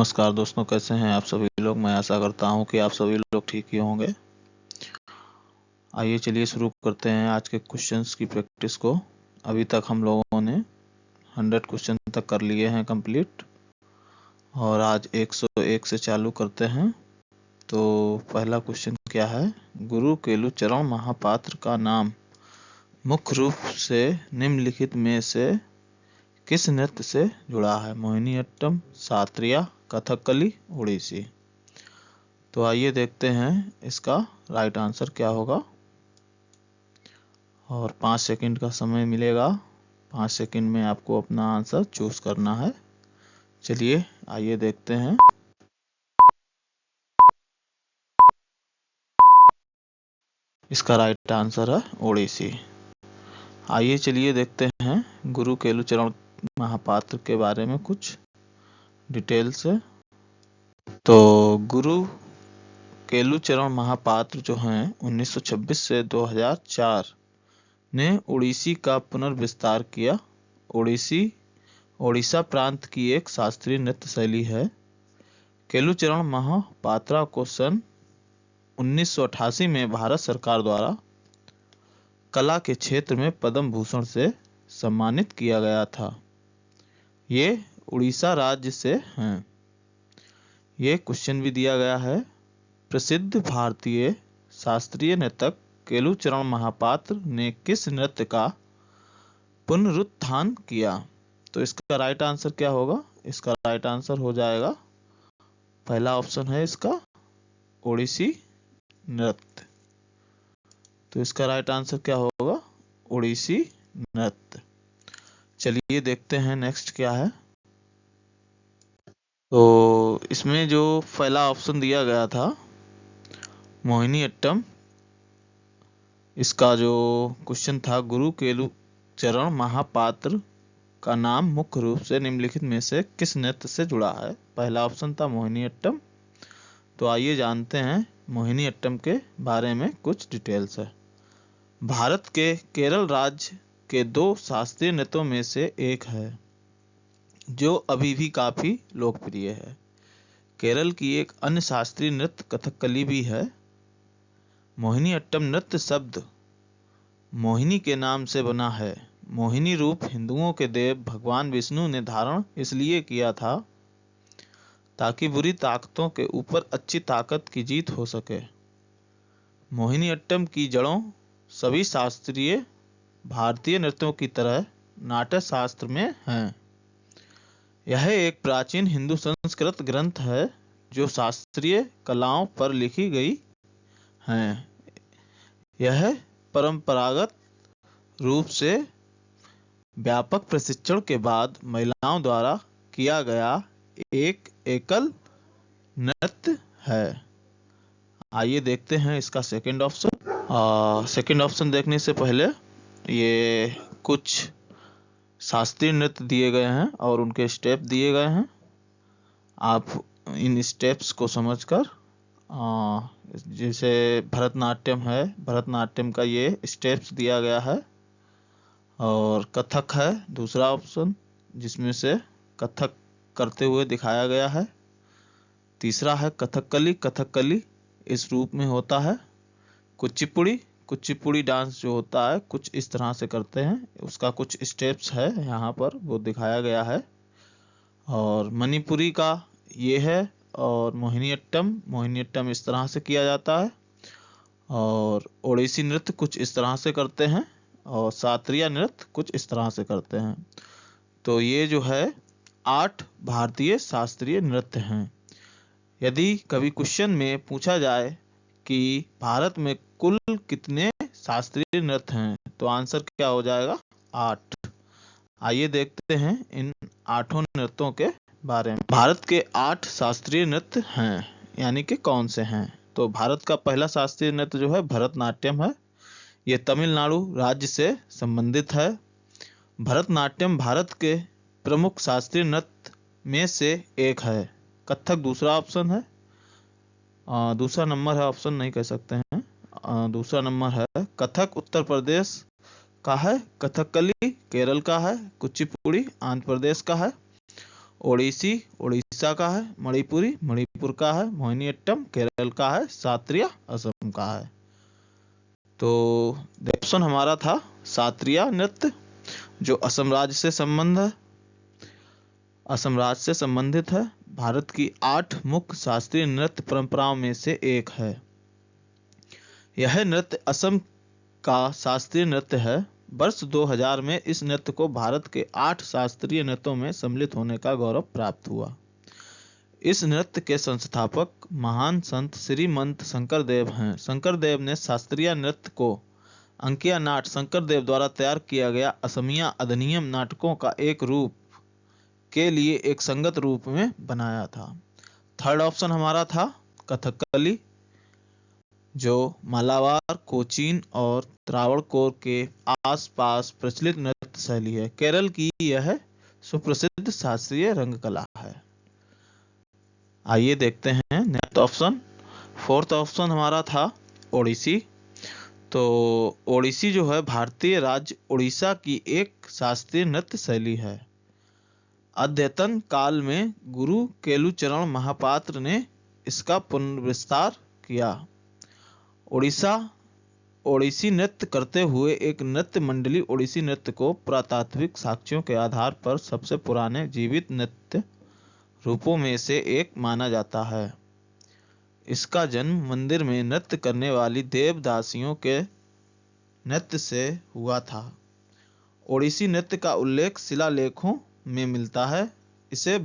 नमस्कार दोस्तों, कैसे हैं आप सभी लोग। मैं आशा करता हूं कि आप सभी लोग ठीक ही होंगे। आइए चलिए शुरू करते हैं आज के क्वेश्चंस की प्रैक्टिस को। अभी तक हम लोगों ने 100 क्वेश्चन तक कर लिए हैं कंप्लीट, और आज 101 से चालू करते हैं। तो पहला क्वेश्चन क्या है, गुरु केलुचरण महापात्र का नाम मुख्य रूप से निम्नलिखित में से किस नृत्य से जुड़ा है। मोहिनीअट्टम, शास्त्रीय, कथकली, ओडिसी। तो आइए देखते हैं इसका राइट आंसर क्या होगा, और 5 सेकंड का समय मिलेगा। 5 सेकंड में आपको अपना आंसर चूज करना है। चलिए आइए देखते हैं। इसका राइट आंसर है ओडिसी। आइए चलिए देखते हैं गुरु केलुचरण महापात्र के बारे में कुछ डिटेल से। तो गुरु केलुचरण महापात्र जो हैं 1926 से 2004 ने ओडिसी का पुनर्विस्तार किया। ओडिसी ओडिशा प्रांत की एक शास्त्रीय नृत्य शैली है। केलुचरण महापात्रा को सन 1988 में भारत सरकार द्वारा कला के क्षेत्र में पद्म भूषण से सम्मानित किया गया था। ये उड़ीसा राज्य से हैं। ये क्वेश्चन भी दिया गया है, प्रसिद्ध भारतीय शास्त्रीय नर्तक केलुचरण महापात्र ने किस नृत्य का पुनरुत्थान किया। तो इसका राइट आंसर क्या होगा। इसका राइट आंसर हो जाएगा, पहला ऑप्शन है इसका ओडिसी नृत्य। तो इसका राइट आंसर क्या होगा, ओडिसी नृत्य। चलिए देखते हैं नेक्स्ट क्या है। तो इसमें जो पहला ऑप्शन दिया गया था मोहिनीअट्टम, इसका जो क्वेश्चन था गुरु केलुचरण महापात्र का नाम मुख्य रूप से निम्नलिखित में से किस नृत्य से जुड़ा है। पहला ऑप्शन था मोहिनीअट्टम। तो आइए जानते हैं मोहिनीअट्टम के बारे में कुछ डिटेल्स है। भारत के केरल राज्य के 2 शास्त्रीय नृत्यों में से एक है जो अभी भी काफी लोकप्रिय है। केरल की एक अन्य शास्त्रीय नृत्य कथकली भी है। मोहिनीअट्टम नृत्य शब्द मोहिनी के नाम से बना है। मोहिनी रूप हिंदुओं के देव भगवान विष्णु ने धारण इसलिए किया था ताकि बुरी ताकतों के ऊपर अच्छी ताकत की जीत हो सके। मोहिनीअट्टम की जड़ों सभी शास्त्रीय भारतीय नृत्यों की तरह नाट्य शास्त्र में हैं। यह एक प्राचीन हिंदू संस्कृत ग्रंथ है जो शास्त्रीय कलाओं पर लिखी गई है। यह परंपरागत रूप से व्यापक प्रशिक्षण के बाद महिलाओं द्वारा किया गया एक एकल नृत्य है। आइए देखते हैं इसका सेकंड ऑप्शन। सेकंड ऑप्शन देखने से पहले ये कुछ शास्त्रीय नृत्य दिए गए हैं और उनके स्टेप दिए गए हैं। आप इन स्टेप्स को समझकर, जैसे भरतनाट्यम है, भरतनाट्यम का ये स्टेप्स दिया गया है। और कथक है दूसरा ऑप्शन, जिसमें से कथक करते हुए दिखाया गया है। तीसरा है कथकली, कथकली इस रूप में होता है। कुचिपुड़ी, कुचिपुड़ी डांस जो होता है कुछ इस तरह से करते हैं, उसका कुछ स्टेप्स है यहाँ पर वो दिखाया गया है। और मणिपुरी का ये है। और मोहिनीअट्टम, मोहिनीअट्टम इस तरह से किया जाता है। और ओडिसी नृत्य कुछ इस तरह से करते हैं, और शास्त्रीय नृत्य कुछ इस तरह से करते हैं। तो ये जो है 8 भारतीय शास्त्रीय नृत्य हैं। यदि कभी क्वेश्चन में पूछा जाए कि भारत में कुल कितने शास्त्रीय नृत्य हैं, तो आंसर क्या हो जाएगा, 8। आइए देखते हैं इन 8 नृत्यों के बारे में। भारत के 8 शास्त्रीय नृत्य हैं, यानी कि कौन से हैं। तो भारत का पहला शास्त्रीय नृत्य जो है भरतनाट्यम है। ये तमिलनाडु राज्य से संबंधित है। भरतनाट्यम भारत के प्रमुख शास्त्रीय नृत्य में से एक है। कथक दूसरा ऑप्शन है, दूसरा नंबर है, ऑप्शन नहीं कह सकते हैं। दूसरा नंबर है कथक उत्तर प्रदेश का है, कथकली केरल का है, कुचिपुड़ी आंध्र प्रदेश का है, ओडिसी उड़ीसा का है, मणिपुरी मणिपुर का है, मोहिनीअट्टम केरल का है, सात्रिया असम का है। तो ऑप्शन हमारा था सात्रिया नृत्य, जो असम राज्य से संबंधित है। भारत की 8 मुख्य शास्त्रीय नृत्य परंपराओं में से एक है। यह नृत्य असम का शास्त्रीय नृत्य है। वर्ष 2000 में इस नृत्य को भारत के 8 शास्त्रीय नृत्यों में सम्मिलित होने का गौरव प्राप्त हुआ। इस नृत्य के संस्थापक महान संत श्रीमंत शंकरदेव हैं। शंकरदेव ने शास्त्रीय नृत्य को अंकिया नाट शंकरदेव द्वारा तैयार किया गया असमिया अधिनियम नाटकों का एक रूप के लिए एक संगत रूप में बनाया था। थर्ड ऑप्शन हमारा था कथकली, जो मालाबार, कोचीन और त्रावणकोर के आसपास प्रचलित नृत्य शैली है। केरल की यह सुप्रसिद्ध शास्त्रीय रंगकला है। आइए देखते हैं नेक्स्ट ऑप्शन। फोर्थ ऑप्शन हमारा था ओडिसी। तो ओडिसी जो है भारतीय राज्य उड़ीसा की एक शास्त्रीय नृत्य शैली है। अद्यतन काल में गुरु केलुचरण महापात्र ने इसका पुनर्विस्तार किया। ओडिसी नृत्य करते हुए एक नृत्य मंडली ओडिसी नृत्य को पुरातात्विक साक्ष्यों के आधार पर सबसे पुराने जीवित नृत्य रूपों में से एक माना जाता है। इसका जन्म मंदिर में नृत्य करने वाली देवदासियों के नृत्य से हुआ था। ओडिसी नृत्य का उल्लेख शिलालेखों में मिलता है। इसे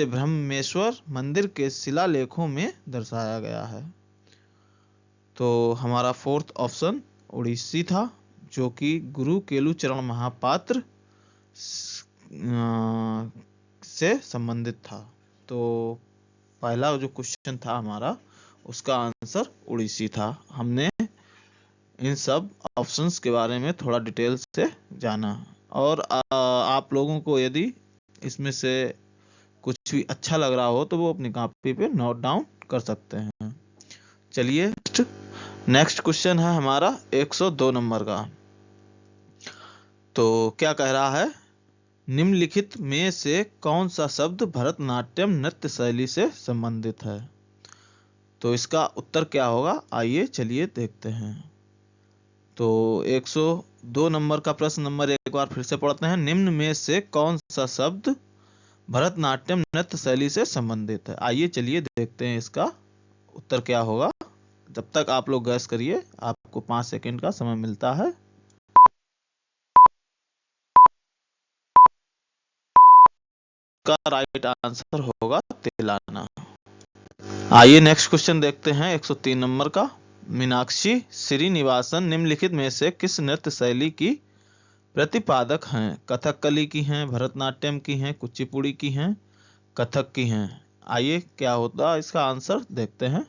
ब्रह्मेश्वर मंदिर के शिलालेखों में दर्शाया गया है। तो हमारा फोर्थ ऑप्शन ओडिसी था, जो कि गुरु केलुचरण महापात्र से संबंधित था। तो पहला जो क्वेश्चन था हमारा, उसका आंसर ओडिसी था। हमने इन सब ऑप्शंस के बारे में थोड़ा डिटेल से जाना। और आप लोगों को यदि इसमें से कुछ भी अच्छा लग रहा हो तो वो अपनी कॉपी पे नोट डाउन कर सकते हैं। चलिए नेक्स्ट क्वेश्चन है हमारा 102 नंबर का। तो क्या कह रहा है, निम्नलिखित में से कौन सा शब्द भरतनाट्यम नृत्य शैली से संबंधित है? तो इसका उत्तर क्या होगा, आइए चलिए देखते हैं। तो 102 नंबर का प्रश्न नंबर एक बार फिर से पढ़ते हैं। निम्न में से कौन सा शब्द भरतनाट्यम नृत्य शैली से संबंधित है? आइए चलिए देखते हैं इसका उत्तर क्या होगा। जब तक आप लोग गैस करिए, आपको 5 सेकंड का समय मिलता है। का राइट आंसर होगा तिलाना। आइए नेक्स्ट क्वेश्चन देखते हैं 103 नंबर का। मीनाक्षी श्रीनिवासन निम्नलिखित में से किस नृत्य शैली की प्रतिपादक हैं? कथकली की हैं, भरतनाट्यम की हैं, कुचिपुड़ी की हैं, कथक की हैं? आइए क्या होता है इसका आंसर देखते हैं।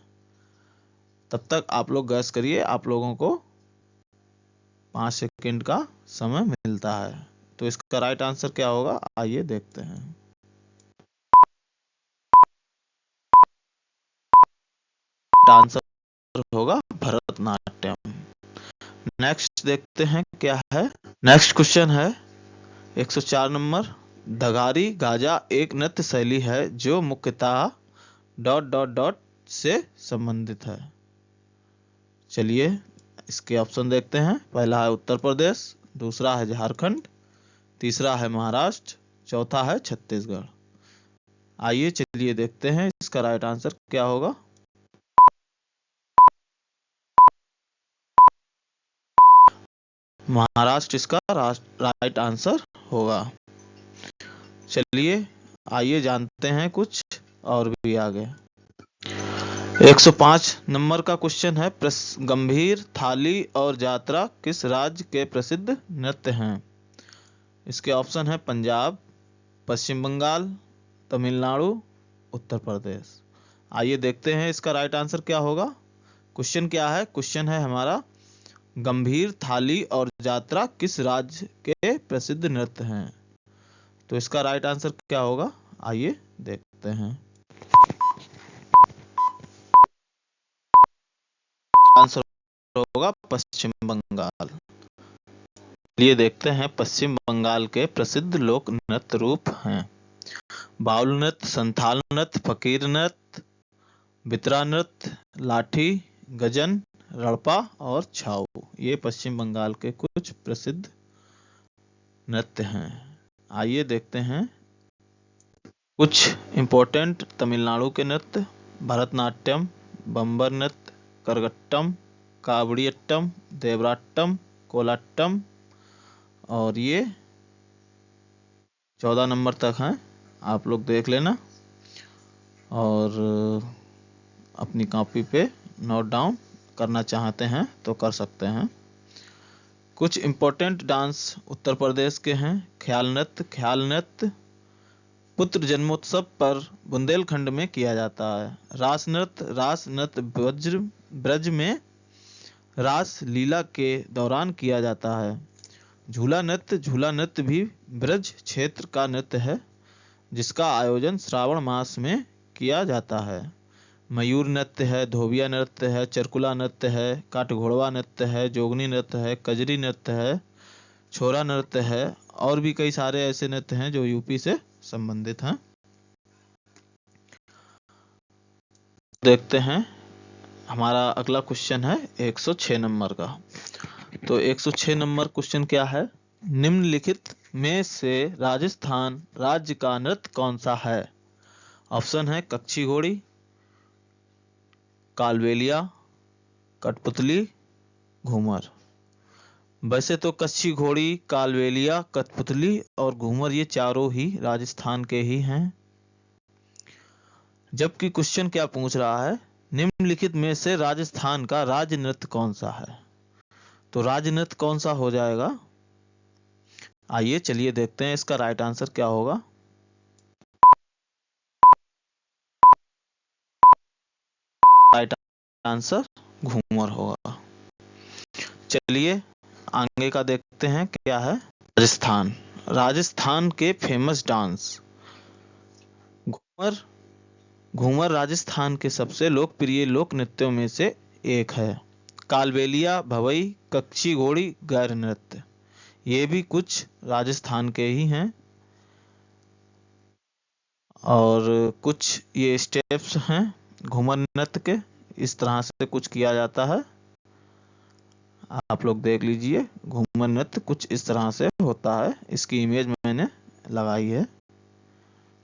तब तक आप लोग गैस करिए, आप लोगों को 5 सेकंड का समय मिलता है। तो इसका राइट आंसर क्या होगा, आइए देखते हैं। आंसर होगा भरतनाट्यम। नेक्स्ट देखते हैं क्या है। नेक्स्ट क्वेश्चन है 104 नंबर। दगारी गाजा एक नृत्य शैली है जो मुख्यतः ... से संबंधित है। चलिए इसके ऑप्शन देखते हैं। पहला है उत्तर प्रदेश, दूसरा है झारखंड, तीसरा है महाराष्ट्र, चौथा है छत्तीसगढ़। आइए चलिए देखते हैं इसका राइट आंसर क्या होगा। महाराष्ट्र इसका राइट आंसर होगा। चलिए आइए जानते हैं कुछ और भी आगे। 105 नंबर का क्वेश्चन है, गंभीर, थाली और जात्रा किस राज्य के प्रसिद्ध नृत्य हैं? इसके ऑप्शन है पंजाब, पश्चिम बंगाल, तमिलनाडु, उत्तर प्रदेश। आइए देखते हैं इसका राइट आंसर क्या होगा। क्वेश्चन क्या है, क्वेश्चन है हमारा गंभीर, थाली और जात्रा किस राज्य के प्रसिद्ध नृत्य हैं? तो इसका राइट आंसर क्या होगा, आइए देखते हैं। आंसर होगा पश्चिम बंगाल। ये देखते हैं पश्चिम बंगाल के प्रसिद्ध लोक नृत्य रूप हैं बाउल नृत्य, संथाल नृत्य, फकीर नृत्य, बितरा नृत्य, लाठी गजन, रड़पा और छाऊ। ये पश्चिम बंगाल के कुछ प्रसिद्ध नृत्य हैं। आइए देखते हैं कुछ इम्पोर्टेंट तमिलनाडु के नृत्य। भरतनाट्यम, बम्बर नृत्य, करगट्टम, कावड़ियट्टम, देवराट्टम, कोलाट्टम, और ये 14 नंबर तक हैं, आप लोग देख लेना और अपनी कॉपी पे नोट डाउन करना चाहते हैं तो कर सकते हैं। कुछ इम्पोर्टेंट डांस उत्तर प्रदेश के हैं। ख्याल नृत्य। ख्याल नृत्य पुत्र जन्मोत्सव पर बुंदेलखंड में किया जाता है। रास नृत्य। रास नृत्य ब्रज में रास लीला के दौरान किया जाता है। झूला नृत्य। झूला नृत्य भी ब्रज क्षेत्र का नृत्य है जिसका आयोजन श्रावण मास में किया जाता है। मयूर नृत्य है, धोबिया नृत्य है, चरकुला नृत्य है, काटघोड़वा नृत्य है, जोगनी नृत्य है, कजरी नृत्य है, छोरा नृत्य है और भी कई सारे ऐसे नृत्य हैं जो यूपी से संबंधित हैं। देखते हैं हमारा अगला क्वेश्चन है 106 नंबर का। तो 106 नंबर क्वेश्चन क्या है? निम्नलिखित में से राजस्थान राज्य का नृत्य कौन सा है? ऑप्शन है कच्छी घोड़ी, कालबेलिया, कठपुतली, घूमर। वैसे तो कच्छी घोड़ी, कालबेलिया, कठपुतली और घूमर ये चारों ही राजस्थान के ही हैं। जबकि क्वेश्चन क्या पूछ रहा है? निम्नलिखित में से राजस्थान का राज्य नृत्य कौन सा है? तो राज्य नृत्य कौन सा हो जाएगा? आइए चलिए देखते हैं इसका राइट आंसर क्या होगा। राइट आंसर घूमर होगा। चलिए आगे का देखते हैं क्या है। राजस्थान। राजस्थान के फेमस डांस। घूमर। घूमर राजस्थान के सबसे लोकप्रिय लोक नृत्यों में से एक है। कालबेलिया, भवई, कच्छी घोड़ी, गैर नृत्य ये भी कुछ राजस्थान के ही हैं और कुछ ये स्टेप्स हैं घूमर नृत्य के। इस तरह से कुछ किया जाता है, आप लोग देख लीजिए। घूमर नृत्य कुछ इस तरह से होता है। इसकी इमेज मैंने लगाई है।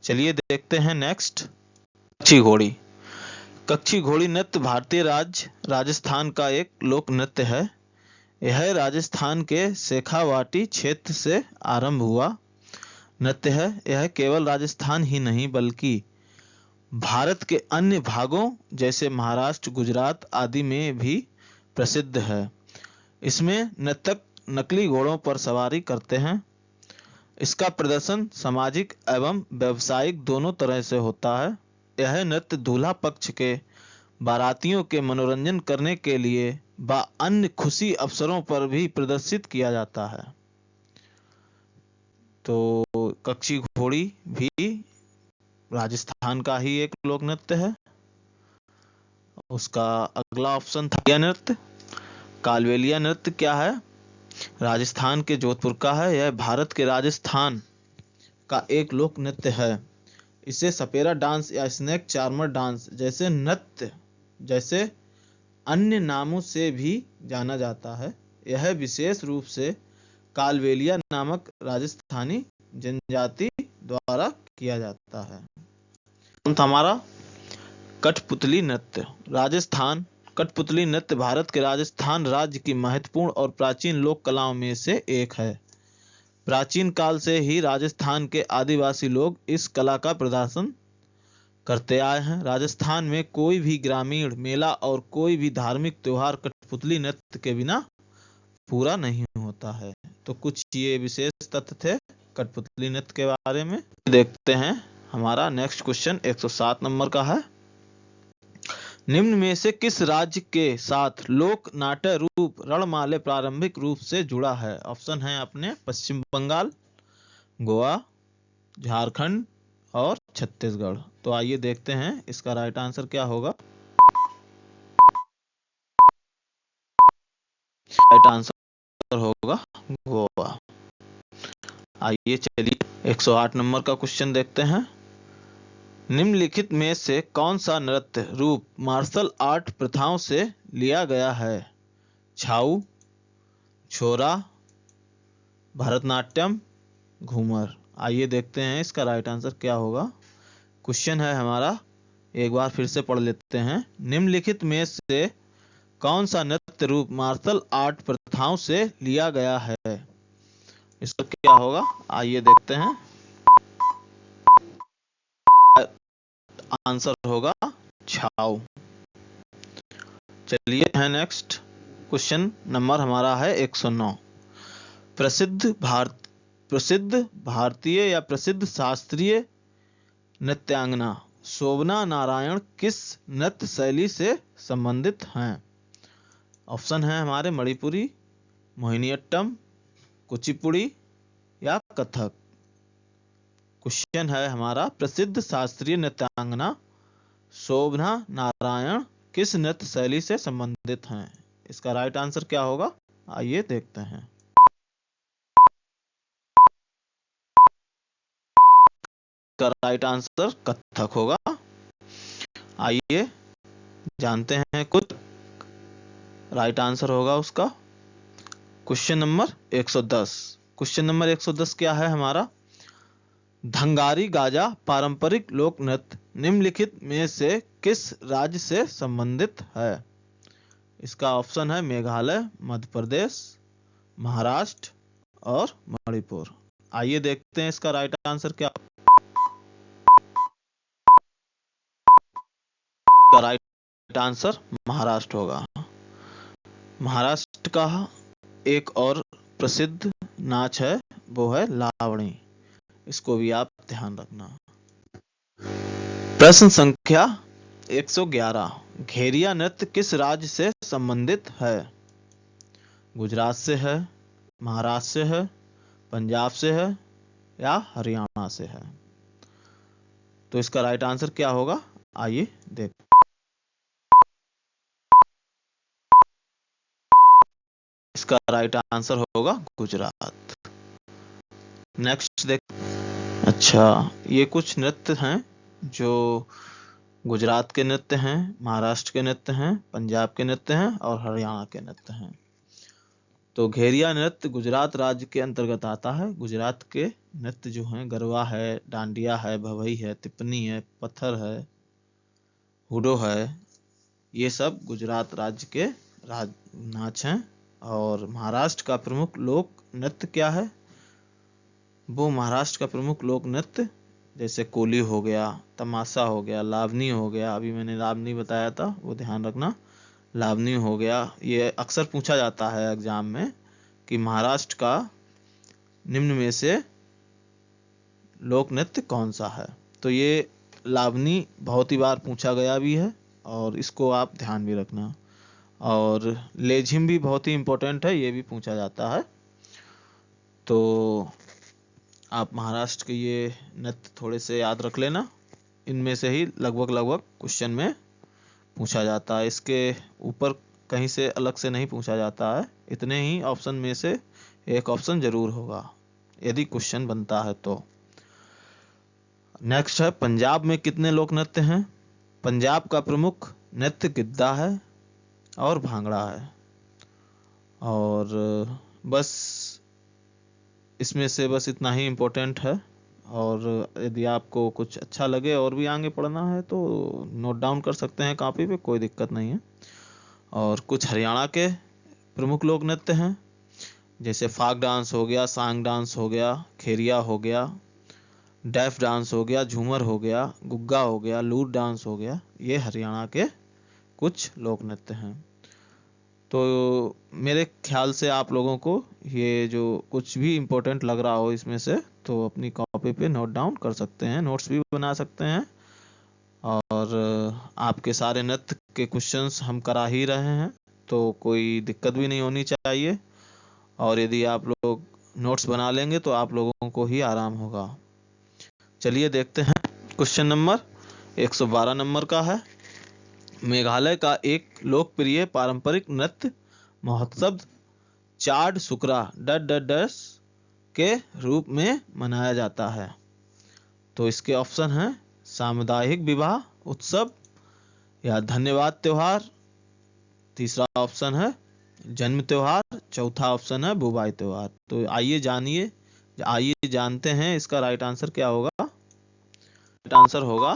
चलिए देखते हैं नेक्स्ट। कच्छी घोड़ी। कच्छी घोड़ी नृत्य भारतीय राज्य राजस्थान का एक लोक नृत्य है। यह राजस्थान के शेखावाटी क्षेत्र से आरंभ हुआ नृत्य है। यह केवल राजस्थान ही नहीं बल्कि भारत के अन्य भागों जैसे महाराष्ट्र, गुजरात आदि में भी प्रसिद्ध है। इसमें नर्तक नकली घोड़ों पर सवारी करते हैं। इसका प्रदर्शन सामाजिक एवं व्यावसायिक दोनों तरह से होता है। यह नृत्य दूल्हा पक्ष के बारातियों के मनोरंजन करने के लिए व अन्य खुशी अवसरों पर भी प्रदर्शित किया जाता है। तो कच्छी घोड़ी भी राजस्थान का ही एक लोक नृत्य है। उसका अगला ऑप्शन था नृत्य। कालबेलिया नृत्य क्या है? राजस्थान के जोधपुर का है। यह भारत के राजस्थान का एक लोक नृत्य है। इसे सपेरा डांस या स्नेक चार्मर डांस जैसे नृत्य जैसे अन्य नामों से भी जाना जाता है। यह विशेष रूप से कालबेलिया नामक राजस्थानी जनजाति द्वारा किया जाता है। हमारा कठपुतली नृत्य। राजस्थान। कठपुतली नृत्य भारत के राजस्थान राज्य की महत्वपूर्ण और प्राचीन लोक कलाओं में से एक है। प्राचीन काल से ही राजस्थान के आदिवासी लोग इस कला का प्रदर्शन करते आए हैं। राजस्थान में कोई भी ग्रामीण मेला और कोई भी धार्मिक त्योहार कठपुतली नृत्य के बिना पूरा नहीं होता है। तो कुछ ये विशेष तथ्य थे कठपुतली नृत्य के बारे में। देखते हैं हमारा नेक्स्ट क्वेश्चन 107 नंबर का है। निम्न में से किस राज्य के साथ लोक नाट्य रूप रणमाले प्रारंभिक रूप से जुड़ा है? ऑप्शन है अपने पश्चिम बंगाल, गोवा, झारखंड और छत्तीसगढ़। तो आइए देखते हैं इसका राइट आंसर क्या होगा। राइट आंसर आंसर होगा गोवा। आइए चलिए 108 नंबर का क्वेश्चन देखते हैं। निम्नलिखित में से कौन सा नृत्य रूप मार्शल आर्ट प्रथाओं से लिया गया है? छाऊ, छोरा, भरतनाट्यम, घूमर। आइए देखते हैं इसका राइट आंसर क्या होगा। क्वेश्चन है हमारा, एक बार फिर से पढ़ लेते हैं। निम्नलिखित में से कौन सा नृत्य रूप मार्शल आर्ट प्रथाओं से लिया गया है? इसका क्या होगा, आइए देखते हैं। आंसर होगा छाऊ। चलिए है नेक्स्ट क्वेश्चन नंबर हमारा है 109। प्रसिद्ध भारतीय या प्रसिद्ध शास्त्रीय नृत्यांगना शोभना नारायण किस नृत्य शैली से संबंधित हैं? ऑप्शन है हमारे मणिपुरी, मोहिनीअट्टम, कुचिपुड़ी या कथक। क्वेश्चन है हमारा, प्रसिद्ध शास्त्रीय नृत्यांगना शोभना नारायण किस नृत्य शैली से संबंधित हैं? इसका राइट आंसर क्या होगा, आइए देखते हैं। इसका राइट आंसर कथक होगा। आइए जानते हैं कुछ राइट आंसर होगा उसका। Question number 110। क्वेश्चन नंबर 110 क्या है हमारा? धंगारी गाजा पारंपरिक लोक नृत्य निम्नलिखित में से किस राज्य से संबंधित है? इसका ऑप्शन है मेघालय, मध्य प्रदेश, महाराष्ट्र और मणिपुर। आइए देखते हैं इसका राइट आंसर क्या। इसका राइट आंसर महाराष्ट्र होगा। महाराष्ट्र का एक और प्रसिद्ध नाच है, वो है लावणी। इसको भी आप ध्यान रखना। प्रश्न संख्या 111। घेरिया नृत्य किस राज्य से संबंधित है? गुजरात से है, महाराष्ट्र से है, पंजाब से है या हरियाणा से है? तो इसका राइट आंसर क्या होगा, आइए देख। इसका राइट आंसर होगा गुजरात। नेक्स्ट देख। अच्छा, ये कुछ नृत्य हैं जो गुजरात के नृत्य हैं, महाराष्ट्र के नृत्य हैं, पंजाब के नृत्य हैं और हरियाणा के नृत्य हैं। तो घेरिया नृत्य गुजरात राज्य के अंतर्गत आता है। गुजरात के नृत्य जो हैं, गरबा है, डांडिया है, भवई है, तिपनी है, पत्थर है, हुडो है, ये सब गुजरात राज्य के नाच हैं। और महाराष्ट्र का प्रमुख लोक नृत्य क्या है? वो महाराष्ट्र का प्रमुख लोक नृत्य जैसे कोली हो गया, तमाशा हो गया, लावनी हो गया, अभी मैंने लावनी बताया था वो ध्यान रखना, लावनी हो गया। ये अक्सर पूछा जाता है एग्जाम में कि महाराष्ट्र का निम्न में से लोक नृत्य कौन सा है? तो ये लावनी बहुत ही बार पूछा गया भी है और इसको आप ध्यान भी रखना। और लेझिम भी बहुत ही इंपॉर्टेंट है, ये भी पूछा जाता है। तो आप महाराष्ट्र के ये नृत्य थोड़े से याद रख लेना, इनमें से ही लगभग क्वेश्चन में पूछा जाता है। इसके ऊपर कहीं से अलग से नहीं पूछा जाता है। इतने ही ऑप्शन में से एक ऑप्शन जरूर होगा यदि क्वेश्चन बनता है तो। नेक्स्ट है, पंजाब में कितने लोक नृत्य हैं? पंजाब का प्रमुख नृत्य गिद्धा है और भांगड़ा है। और बस इसमें से बस इतना ही इम्पोर्टेंट है। और यदि आपको कुछ अच्छा लगे और भी आगे पढ़ना है तो नोट डाउन कर सकते हैं कॉपी पे, कोई दिक्कत नहीं है। और कुछ हरियाणा के प्रमुख लोक नृत्य हैं जैसे फाग डांस हो गया, सांग डांस हो गया, खेरिया हो गया, डैफ डांस हो गया, झूमर हो गया, गुग्गा हो गया, लूर डांस हो गया। ये हरियाणा के कुछ लोक नृत्य हैं। तो मेरे ख्याल से आप लोगों को ये जो कुछ भी इम्पोर्टेंट लग रहा हो इसमें से तो अपनी कॉपी पे नोट डाउन कर सकते हैं, नोट्स भी बना सकते हैं। और आपके सारे नृत्य के क्वेश्चंस हम करा ही रहे हैं तो कोई दिक्कत भी नहीं होनी चाहिए। और यदि आप लोग नोट्स बना लेंगे तो आप लोगों को ही आराम होगा। चलिए देखते हैं, क्वेश्चन नंबर 112 नंबर का है। मेघालय का एक लोकप्रिय पारंपरिक नृत्य महोत्सव चाड शुक्रा डस के रूप में मनाया जाता है? तो इसके ऑप्शन हैं सामुदायिक विवाह उत्सव या धन्यवाद त्योहार, तीसरा ऑप्शन है जन्म त्योहार, चौथा ऑप्शन है बुबाई त्योहार। तो आइए जानते हैं इसका राइट आंसर क्या होगा। राइट आंसर होगा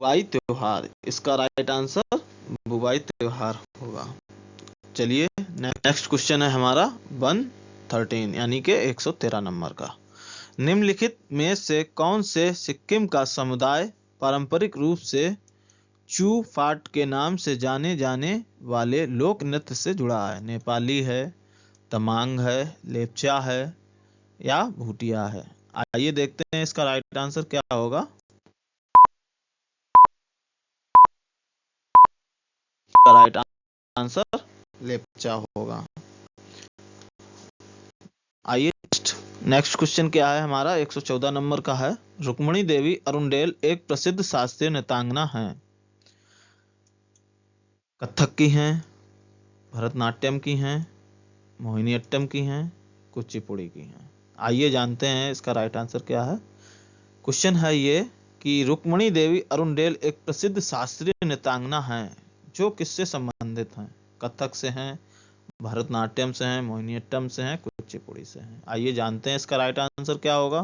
बुबाई त्योहार। इसका राइट आंसर बुबाई त्योहार होगा। चलिए नेक्स्ट क्वेश्चन है हमारा 113 यानी कि 113 नंबर का। निम्नलिखित में से कौन से सिक्किम का समुदाय पारंपरिक रूप से चू फाट के नाम से जाने जाने वाले लोक नृत्य से जुड़ा है? नेपाली है, तमांग है, लेपचा है या भूटिया है? आइए देखते हैं इसका राइट आंसर क्या होगा। राइट आंसर लेपचा होगा। आइए नेक्स्ट क्वेश्चन क्या है हमारा 114 नंबर का है। रुक्मणी देवी अरुंडेल एक प्रसिद्ध शास्त्रीय नृत्यांगना है। कथक की हैं, भरतनाट्यम की हैं, मोहिनीअट्टम की हैं, कुचिपुड़ी की हैं। आइए जानते हैं इसका राइट आंसर क्या है। क्वेश्चन है ये कि रुक्मणी देवी अरुंडेल एक प्रसिद्ध शास्त्रीय नृत्यांगना है जो किससे संबंधित हैं? कथक से हैं, भरतनाट्यम से हैं, मोहिनीअट्टम से हैं, कुचिपुड़ी से हैं। आइए जानते हैं इसका राइट आंसर क्या होगा।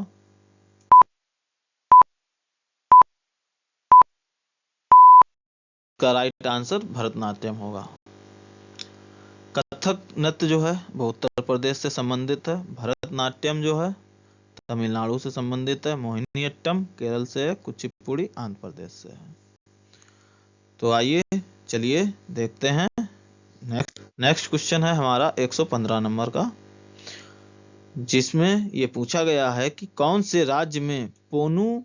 इसका राइट आंसर भरतनाट्यम होगा। कथक नृत्य जो है वो उत्तर प्रदेश से संबंधित है, भरतनाट्यम जो है तमिलनाडु से संबंधित है, मोहिनीअट्टम केरल से है, कुचिपुड़ी आंध्र प्रदेश से है। तो आइए चलिए देखते हैं नेक्स्ट क्वेश्चन है हमारा 115 नंबर का, जिसमें ये पूछा गया है कि कौन से राज्य में पोनु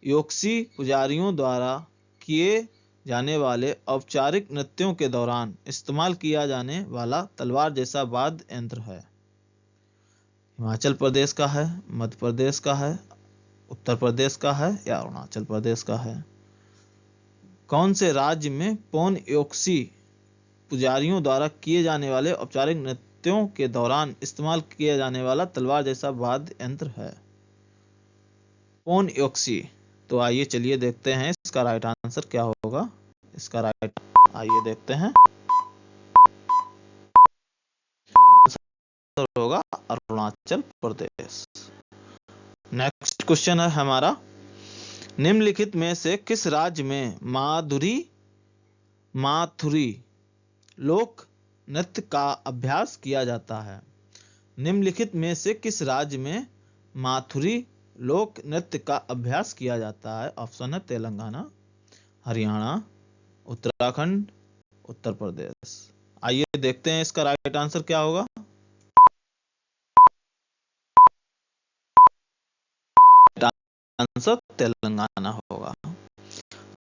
योक्सी पुजारियों द्वारा किए जाने वाले औपचारिक नृत्यों के दौरान इस्तेमाल किया जाने वाला तलवार जैसा वाद्य यंत्र है? हिमाचल प्रदेश का है, मध्य प्रदेश का है, उत्तर प्रदेश का है या अरुणाचल प्रदेश का है? कौन से राज्य में पोन योक्सी पुजारियों द्वारा किए जाने वाले औपचारिक नृत्यों के दौरान इस्तेमाल किया जाने वाला तलवार जैसा वाद्य यंत्र है? पोन योक्सी। तो आइए चलिए देखते हैं इसका राइट आंसर क्या होगा। इसका राइट आइए देखते हैं होगा अरुणाचल प्रदेश। नेक्स्ट क्वेश्चन है हमारा, निम्नलिखित में से किस राज्य में माथुरी लोक नृत्य का अभ्यास किया जाता है? निम्नलिखित में से किस राज्य में माथुरी लोक नृत्य का अभ्यास किया जाता है? ऑप्शन है तेलंगाना, हरियाणा, उत्तराखंड, उत्तर प्रदेश। आइए देखते हैं इसका राइट आंसर क्या होगा। आंसर तेलंगाना होगा।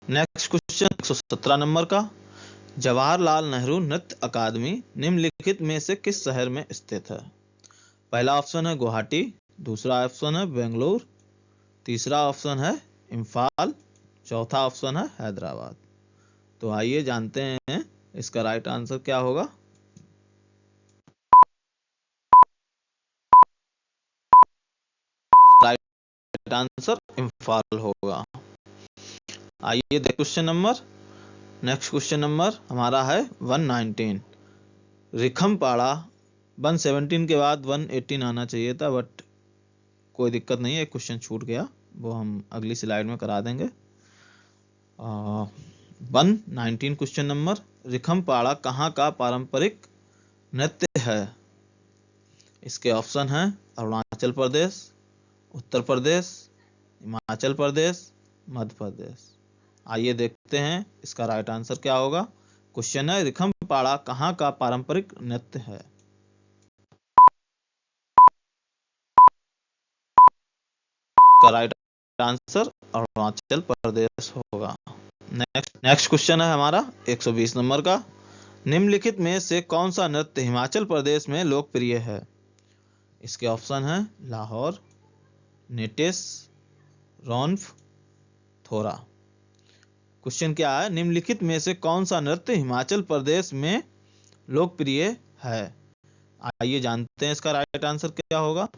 नेक्स्ट क्वेश्चन 117 नंबर का, जवाहरलाल नेहरू नृत्य अकादमी निम्नलिखित में से किस शहर में स्थित है? पहला ऑप्शन है गुवाहाटी, दूसरा ऑप्शन है बेंगलुरु, तीसरा ऑप्शन है इम्फाल, चौथा ऑप्शन है हैदराबाद। तो आइए जानते हैं इसका राइट आंसर क्या होगा। राइट आंसर इम्फाल होगा। आइए नेक्स्ट क्वेश्चन नंबर हमारा है 119। रिखमपाड़ा 117 के बाद 118 आना चाहिए था, बट कोई दिक्कत नहीं है, एक क्वेश्चन छूट गया, वो हम अगली स्लाइड में करा देंगे। 119 क्वेश्चन नंबर, रिखमपाड़ा कहाँ का पारंपरिक नृत्य है? इसके ऑप्शन हैं अरुणाचल प्रदेश, उत्तर प्रदेश, हिमाचल प्रदेश, मध्य प्रदेश। आइए देखते हैं इसका राइट आंसर क्या होगा। क्वेश्चन है रिखमपाड़ा कहाँ का पारंपरिक नृत्य है? का राइट आंसर अरुणाचल प्रदेश होगा। नेक्स्ट क्वेश्चन है हमारा 120 नंबर का, निम्नलिखित में से कौन सा नृत्य हिमाचल प्रदेश में लोकप्रिय है? इसके ऑप्शन है लाहौर, नेटिस, रौनफ, थोरा। क्वेश्चन क्या है, निम्नलिखित में से कौन सा नृत्य हिमाचल प्रदेश में लोकप्रिय है? आइए जानते हैं इसका राइट आंसर क्या होगा।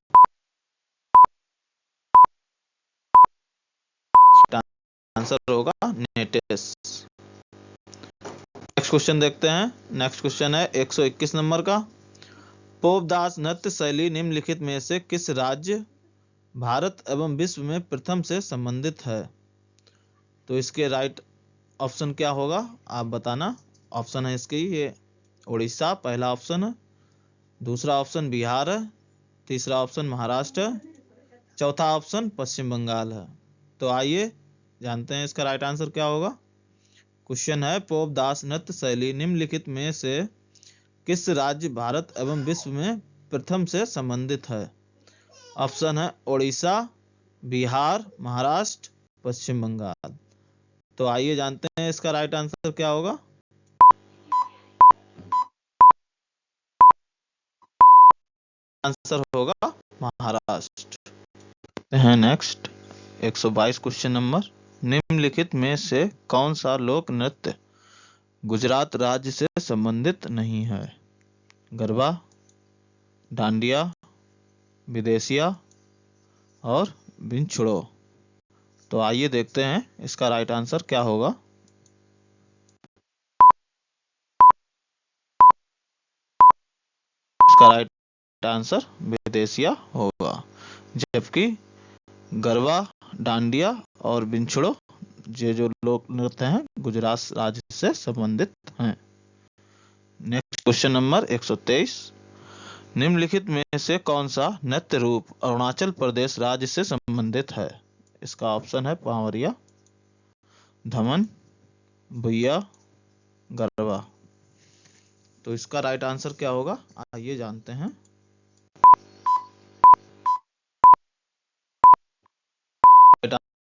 आंसर होगा नेटिस। नेक्स्ट क्वेश्चन देखते हैं। नेक्स्ट क्वेश्चन है 121 नंबर का। पोपदास नृत्य शैली निम्नलिखित में से किस राज्य, भारत एवं विश्व में प्रथम से संबंधित है? तो इसके राइट ऑप्शन क्या होगा आप बताना। ऑप्शन है इसके ये उड़ीसा पहला ऑप्शन है, दूसरा ऑप्शन बिहार है, तीसरा ऑप्शन महाराष्ट्र है, चौथा ऑप्शन पश्चिम बंगाल है। तो आइए जानते हैं इसका राइट आंसर क्या होगा। क्वेश्चन है, पोपदास नृत्य शैली निम्नलिखित में से किस राज्य, भारत एवं विश्व में प्रथम से संबंधित है? ऑप्शन है उड़ीसा, बिहार, महाराष्ट्र, पश्चिम बंगाल। तो आइए जानते हैं इसका राइट आंसर क्या होगा। आंसर होगा महाराष्ट्र। है नेक्स्ट 122 क्वेश्चन नंबर। निम्नलिखित में से कौन सा लोक नृत्य गुजरात राज्य से संबंधित नहीं है? गरबा, डांडिया, विदेशिया और बिनछुड़ो। तो आइए देखते हैं इसका राइट आंसर क्या होगा। इसका राइट आंसर विदेशिया होगा, जबकि गरबा, डांडिया और बिनछुड़ो ये जो लोक नृत्य हैं गुजरात राज्य से संबंधित हैं। Next question number 123। निम्नलिखित में से कौन सा नृत्य रूप अरुणाचल प्रदेश राज्य से संबंधित है? इसका ऑप्शन है पावरिया, धमन, भुइया, गरबा। तो इसका राइट आंसर क्या होगा आइए जानते हैं। राइट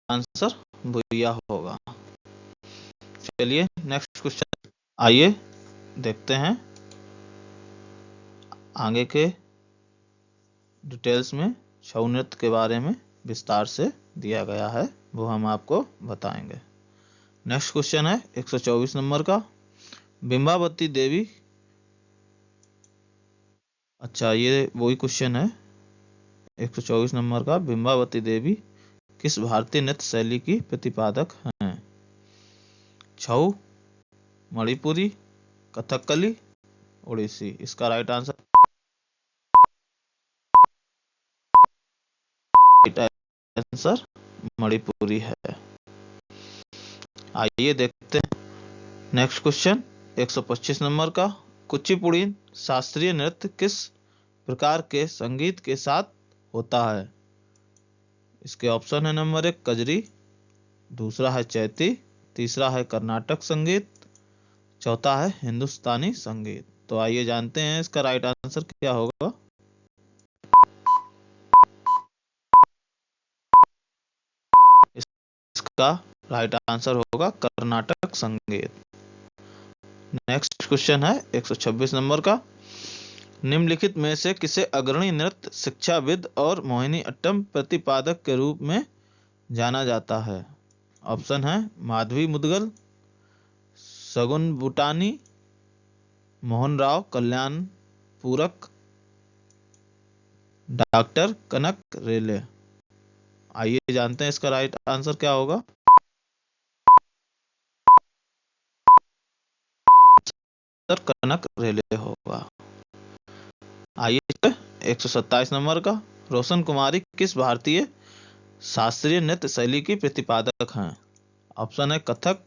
आंसर भुइया होगा। चलिए नेक्स्ट क्वेश्चन आइए देखते हैं। आगे के डिटेल्स में छऊ नृत्य के बारे में विस्तार से दिया गया है, वो हम आपको बताएंगे। नेक्स्ट क्वेश्चन है 124 नंबर का। बिंबावती देवी, अच्छा ये वही क्वेश्चन है 124 नंबर का। बिंबावती देवी किस भारतीय नृत्य शैली की प्रतिपादक हैं? छऊ, मणिपुरी, कथकली, ओडिसी। इसका राइट आंसर मणिपुरी है। आइए देखते हैं नेक्स्ट क्वेश्चन 125 नंबर का। कुचिपुड़ी शास्त्रीय नृत्य किस प्रकार के संगीत के साथ होता है? इसके ऑप्शन है नंबर 1 कजरी, दूसरा है चैती, तीसरा है कर्नाटक संगीत, चौथा है हिंदुस्तानी संगीत। तो आइए जानते हैं इसका राइट आंसर क्या होगा। इसका राइट आंसर होगा कर्नाटक संगीत। नेक्स्ट क्वेश्चन है 126 नंबर का। निम्नलिखित में से किसे अग्रणी नृत्य शिक्षाविद और मोहिनी अट्टम प्रतिपादक के रूप में जाना जाता है? ऑप्शन है माधवी मुदगल, सगुन बुटानी, मोहन राव कल्याण पूरक, डॉक्टर कनक रेले। आइए जानते हैं इसका राइट आंसर क्या होगा। सर कनक रेले होगा। आइए 127 नंबर का। रोशन कुमारी किस भारतीय शास्त्रीय नृत्य शैली की प्रतिपादक हैं? ऑप्शन है कथक,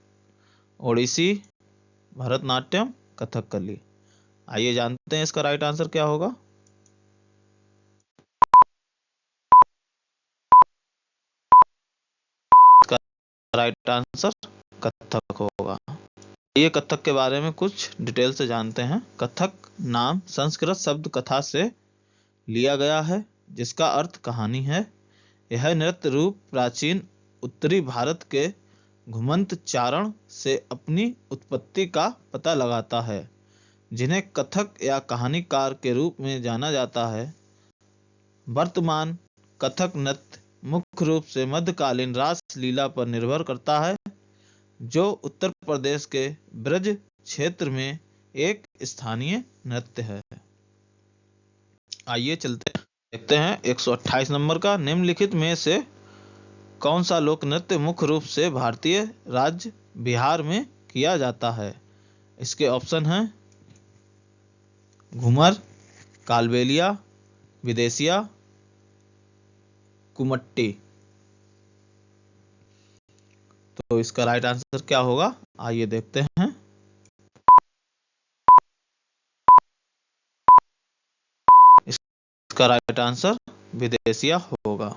ओडिसी, भरतनाट्यम, कथकली। आइए जानते हैं इसका राइट आंसर क्या होगा। इसका राइट आंसर कथक होगा। ये कथक के बारे में कुछ डिटेल से जानते हैं। कथक नाम संस्कृत शब्द कथा से लिया गया है, जिसका अर्थ कहानी है। यह नृत्य रूप प्राचीन उत्तरी भारत के घुमंत चारण से अपनी उत्पत्ति का पता लगाता है, जिन्हें कथक या कहानीकार के रूप में जाना जाता है। वर्तमान कथक नृत्य मुख्य रूप से मध्यकालीन रास लीला पर निर्भर करता है, जो उत्तर प्रदेश के ब्रज क्षेत्र में एक स्थानीय नृत्य है। आइए चलते हैं, देखते हैं 128 नंबर का। निम्नलिखित में से कौन सा लोक नृत्य मुख्य रूप से भारतीय राज्य बिहार में किया जाता है? इसके ऑप्शन हैं घूमर, कालबेलिया, विदेशिया, कुमट्टी। तो इसका राइट आंसर क्या होगा? आइए देखते हैं। इसका राइट आंसर विदेशिया होगा।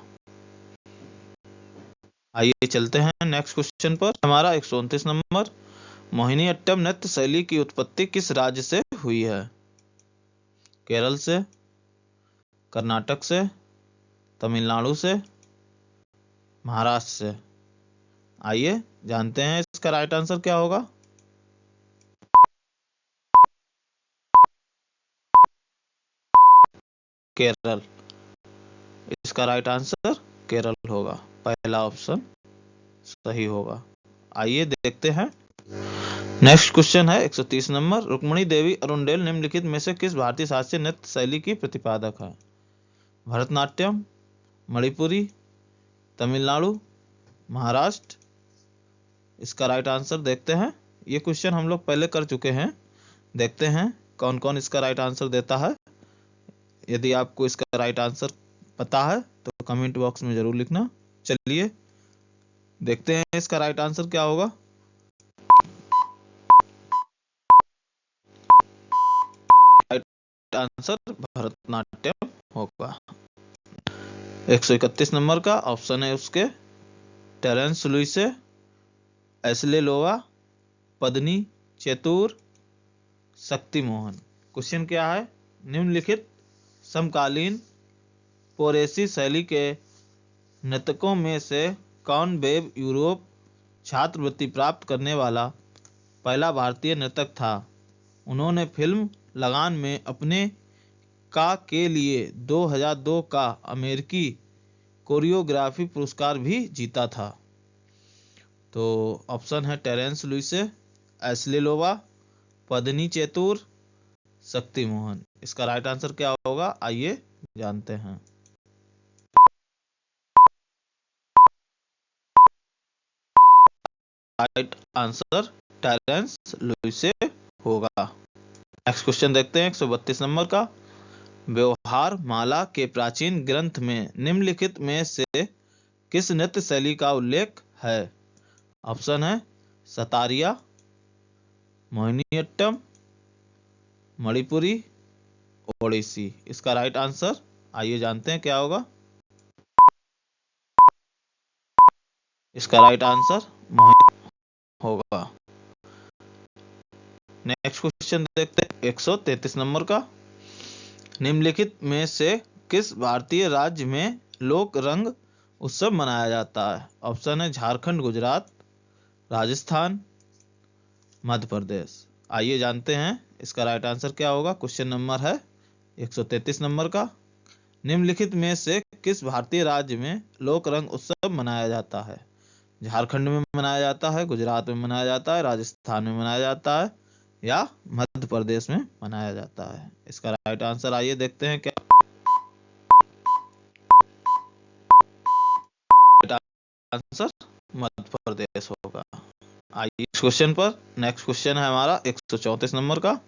आइए चलते हैं नेक्स्ट क्वेश्चन पर। हमारा 129 नंबर। मोहिनीअट्टम नृत्य शैली की उत्पत्ति किस राज्य से हुई है? केरल से, कर्नाटक से, तमिलनाडु से, महाराष्ट्र से। आइए जानते हैं इसका राइट आंसर क्या होगा। केरल। इसका राइट आंसर केरल होगा। पहला ऑप्शन सही होगा। आइए देखते हैं। नेक्स्ट क्वेश्चन है 130 नंबर। रुक्मिणी देवी अरुणडेल निम्नलिखित में से किस भारतीय शास्त्रीय नृत्य शैली की प्रतिपादक है? भरतनाट्यम, मणिपुरी, तमिलनाडु, महाराष्ट्र। इसका राइट आंसर देखते हैं। ये क्वेश्चन हम लोग पहले कर चुके हैं। देखते हैं कौन कौन इसका राइट आंसर देता है। यदि आपको इसका राइट आंसर पता है तो कमेंट बॉक्स में जरूर लिखना। चलिए देखते हैं इसका राइट आंसर क्या होगा। राइट आंसर भरतनाट्यम होगा। 131 नंबर का ऑप्शन है उसके टेरेंस लुइसे, एस्ले लोवा, पद्नी चेतुर, शक्ति मोहन। क्वेश्चन क्या है? निम्नलिखित समकालीन पोरेसी शैली के नर्तकों में से कौन वेब यूरोप छात्रवृत्ति प्राप्त करने वाला पहला भारतीय नर्तक था? उन्होंने फिल्म लगान में अपने का के लिए 2002 का अमेरिकी कोरियोग्राफी पुरस्कार भी जीता था। तो ऑप्शन है टेरेंस लुइसे, एस्ले लोवा, पद्नी चेतुर, शक्ति मोहन। इसका राइट आंसर क्या होगा? आइए जानते हैं। राइट आंसर टेरेंस लुइसे होगा। नेक्स्ट क्वेश्चन देखते हैं 132 नंबर का। व्यवहार माला के प्राचीन ग्रंथ में निम्नलिखित में से किस नृत्य शैली का उल्लेख है? ऑप्शन है सतारिया, मोहिनीअट्टम, मणिपुरी, ओडिसी। इसका राइट आंसर आइए जानते हैं क्या होगा। इसका राइट आंसर मोहिनी होगा। नेक्स्ट क्वेश्चन देखते हैं 133 नंबर का। निम्नलिखित में से किस भारतीय राज्य में लोक रंग उत्सव मनाया जाता है? ऑप्शन है झारखंड, गुजरात, राजस्थान, मध्य प्रदेश। आइए जानते हैं इसका राइट आंसर क्या होगा। क्वेश्चन नंबर है 133 नंबर का। निम्नलिखित में से किस भारतीय राज्य में लोक रंग उत्सव मनाया जाता है? झारखंड में मनाया जाता है, गुजरात में मनाया जाता है, राजस्थान में मनाया जाता है या मध्य प्रदेश में मनाया जाता है? इसका राइट आंसर आइए देखते हैं क्या। राइट आंसर मध्य प्रदेश होगा। आइए क्वेश्चन पर। नेक्स्ट क्वेश्चन है हमारा 134 नंबर का।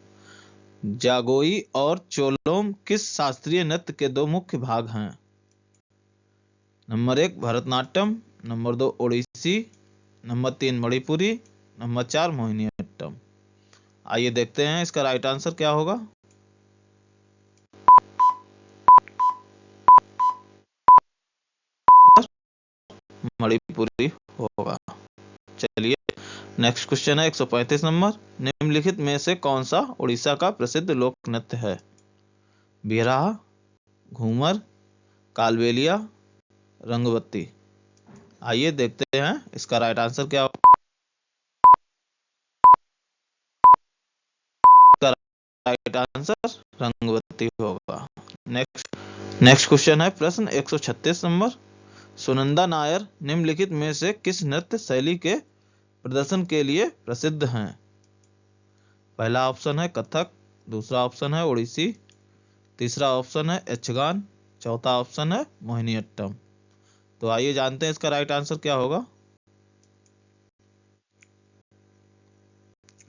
जागोई और चोलोम किस शास्त्रीय नृत्य के दो मुख्य भाग हैं? Number 1 Bharatanatyam, number 2 Odissi, number 3 Manipuri, number 4 Mohiniyattam. आइए देखते हैं इसका राइट आंसर क्या होगा। मणिपुरी होगा। चलिए नेक्स्ट क्वेश्चन है 135 नंबर। निम्नलिखित में से कौन सा उड़ीसा का प्रसिद्ध लोक नृत्य है? बिरहा, घूमर, कालबेलिया, रंगवती। आइए देखते हैं इसका राइट आंसर क्या होगा। राइट आंसर रंगवती होगा। नेक्स्ट क्वेश्चन है प्रश्न 136 नंबर। सुनंदा नायर निम्नलिखित में से किस नृत्य शैली के प्रदर्शन के लिए प्रसिद्ध हैं? पहला ऑप्शन है कथक, दूसरा ऑप्शन है ओडिसी, तीसरा ऑप्शन है यक्षगान, चौथा ऑप्शन है मोहिनीअट्टम। तो आइए जानते हैं इसका राइट आंसर क्या होगा।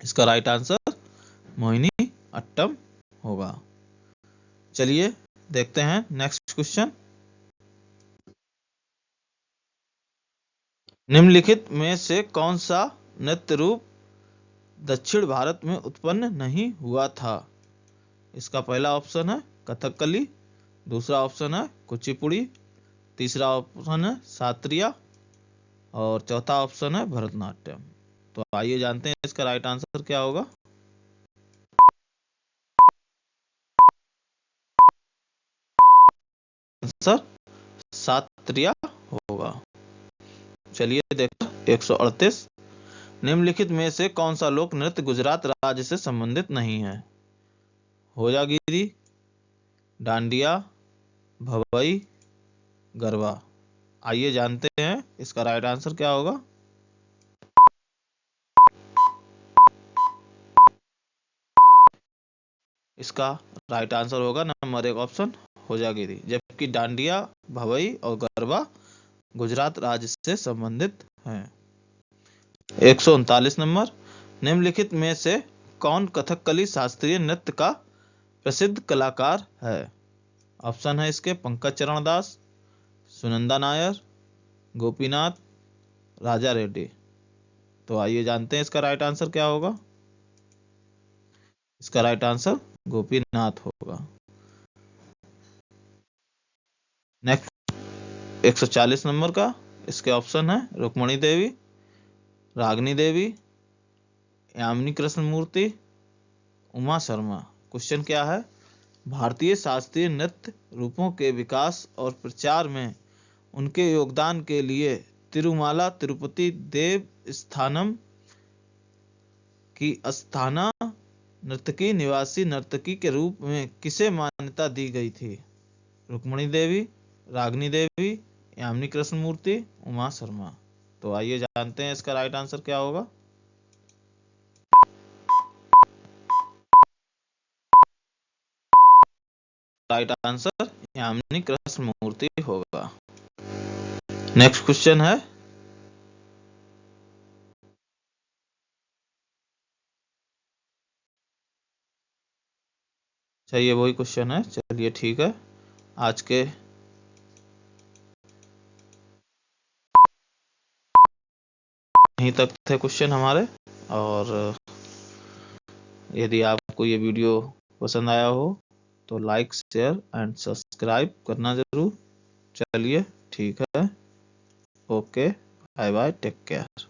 इसका राइट आंसर मोहिनीअट्टम होगा। चलिए देखते हैं नेक्स्ट क्वेश्चन। निम्नलिखित में से कौन सा नृत्य रूप दक्षिण भारत में उत्पन्न नहीं हुआ था? इसका पहला ऑप्शन है कथकली, दूसरा ऑप्शन है कुचिपुड़ी, तीसरा ऑप्शन है सात्रिया और चौथा ऑप्शन है भरतनाट्यम। तो आइए जानते हैं इसका राइट आंसर क्या होगा। आंसर सात्रिया होगा। चलिए देखते 138। निम्नलिखित में से कौन सा लोक नृत्य गुजरात राज्य से संबंधित नहीं है? होजागिरी, डांडिया, भवई, गरबा। आइए जानते हैं इसका राइट आंसर क्या होगा। इसका राइट आंसर होगा नंबर 1 ऑप्शन होजागिरी, जबकि डांडिया, भवई और गरबा गुजरात राज्य से संबंधित हैं। 139 नंबर। निम्नलिखित में से कौन कथकली शास्त्रीय नृत्य का प्रसिद्ध कलाकार है? ऑप्शन है इसके पंकज चरण दास, सुनंदा नायर, गोपीनाथ, राजा रेड्डी। तो आइए जानते हैं इसका राइट आंसर क्या होगा। इसका राइट आंसर गोपीनाथ होगा। नेक्स्ट 140 नंबर का, इसके ऑप्शन है रुक्मणी देवी, रागनी देवी, यामिनी कृष्णमूर्ति, उमा शर्मा। क्वेश्चन क्या है? भारतीय शास्त्रीय नृत्य रूपों के विकास और प्रचार में उनके योगदान के लिए तिरुमाला तिरुपति देव स्थानम की अस्थाना नर्तकी निवासी नर्तकी के रूप में किसे मान्यता दी गई थी? रुक्मणी देवी, रागनी देवी, यामिनी कृष्णमूर्ति, उमा शर्मा। तो आइए जानते हैं इसका राइट आंसर क्या होगा। राइट आंसर यामिनी कृष्णमूर्ति होगा। नेक्स्ट क्वेश्चन है, चलिए वही क्वेश्चन है। चलिए ठीक है, आज के यहीं तक थे क्वेश्चन हमारे। और यदि आपको ये वीडियो पसंद आया हो तो लाइक, शेयर एंड सब्सक्राइब करना जरूर। चलिए ठीक है, okay, bye bye, take care.